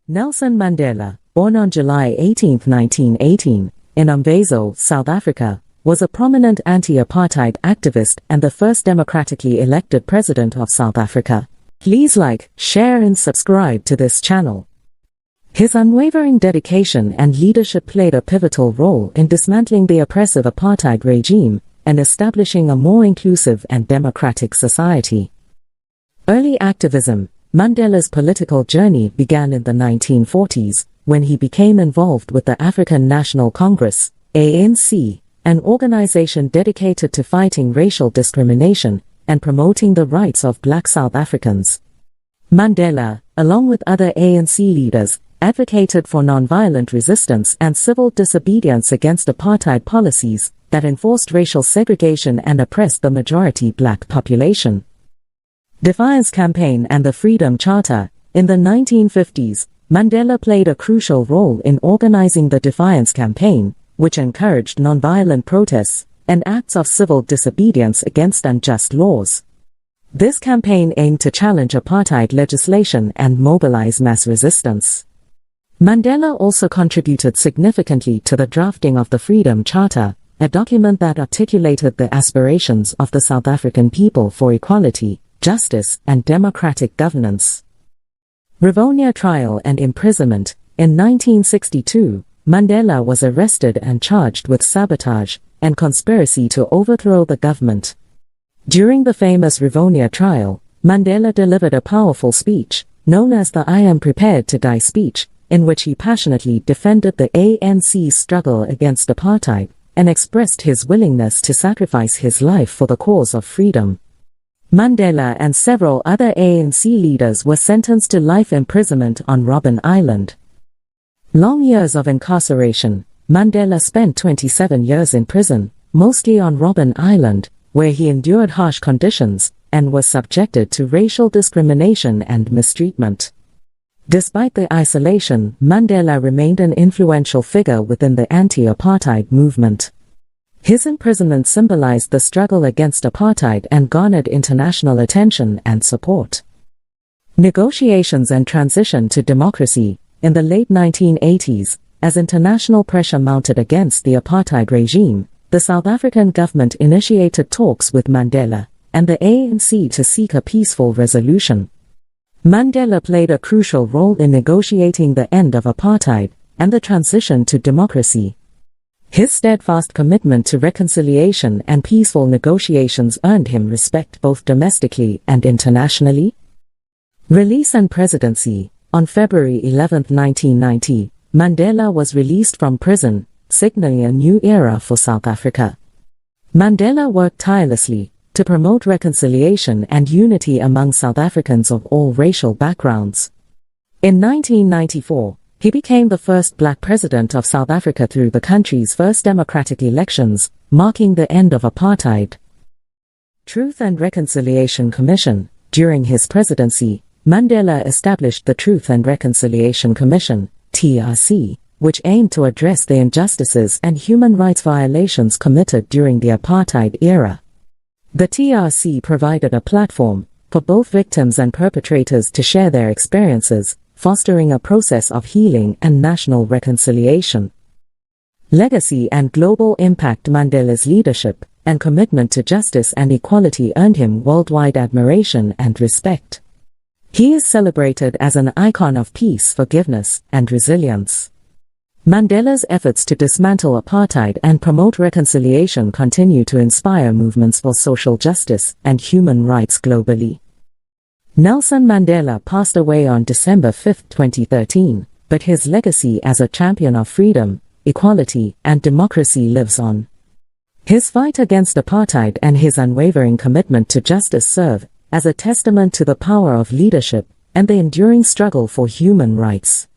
Nelson Mandela, born on July 18, 1918, in Unveils, South Africa, was a prominent anti-apartheid activist and the first democratically elected president of South Africa. Please like, share and subscribe to this channel. His unwavering dedication and leadership played a pivotal role in dismantling the oppressive apartheid regime and establishing a more inclusive and democratic society. Early activism. Mandela's political journey began in the 1940s, when he became involved with the African National Congress, ANC, an organization dedicated to fighting racial discrimination and promoting the rights of Black South Africans. Mandela, along with other ANC leaders, advocated for nonviolent resistance and civil disobedience against apartheid policies that enforced racial segregation and oppressed the majority Black population. Defiance Campaign and the Freedom Charter. In the 1950s, Mandela played a crucial role in organizing the Defiance Campaign, which encouraged nonviolent protests and acts of civil disobedience against unjust laws. This campaign aimed to challenge apartheid legislation and mobilize mass resistance. Mandela also contributed significantly to the drafting of the Freedom Charter, a document that articulated the aspirations of the South African people for equality, justice, and democratic governance. Rivonia Trial and Imprisonment. In 1962, Mandela was arrested and charged with sabotage and conspiracy to overthrow the government. During the famous Rivonia Trial, Mandela delivered a powerful speech, known as the I Am Prepared to Die speech, in which he passionately defended the ANC's struggle against apartheid and expressed his willingness to sacrifice his life for the cause of freedom. Mandela and several other ANC leaders were sentenced to life imprisonment on Robben Island. Long years of incarceration. Mandela spent 27 years in prison, mostly on Robben Island, where he endured harsh conditions and was subjected to racial discrimination and mistreatment. Despite the isolation, Mandela remained an influential figure within the anti-apartheid movement. His imprisonment symbolized the struggle against apartheid and garnered international attention and support. Negotiations and transition to democracy. In the late 1980s, as international pressure mounted against the apartheid regime, the South African government initiated talks with Mandela and the ANC to seek a peaceful resolution. Mandela played a crucial role in negotiating the end of apartheid and the transition to democracy. His steadfast commitment to reconciliation and peaceful negotiations earned him respect both domestically and internationally. Release and presidency. On February 11, 1990, Mandela was released from prison, signaling a new era for South Africa. Mandela worked tirelessly to promote reconciliation and unity among South Africans of all racial backgrounds. In 1994, he became the first Black president of South Africa through the country's first democratic elections, marking the end of apartheid. Truth and Reconciliation Commission. During his presidency, Mandela established the Truth and Reconciliation Commission, TRC, which aimed to address the injustices and human rights violations committed during the apartheid era. The TRC provided a platform for both victims and perpetrators to share their experiences, fostering a process of healing and national reconciliation. Legacy and global impact. Mandela's leadership and commitment to justice and equality earned him worldwide admiration and respect. He is celebrated as an icon of peace, forgiveness, and resilience. Mandela's efforts to dismantle apartheid and promote reconciliation continue to inspire movements for social justice and human rights globally. Nelson Mandela passed away on December 5, 2013, but his legacy as a champion of freedom, equality, and democracy lives on. His fight against apartheid and his unwavering commitment to justice serve as a testament to the power of leadership and the enduring struggle for human rights.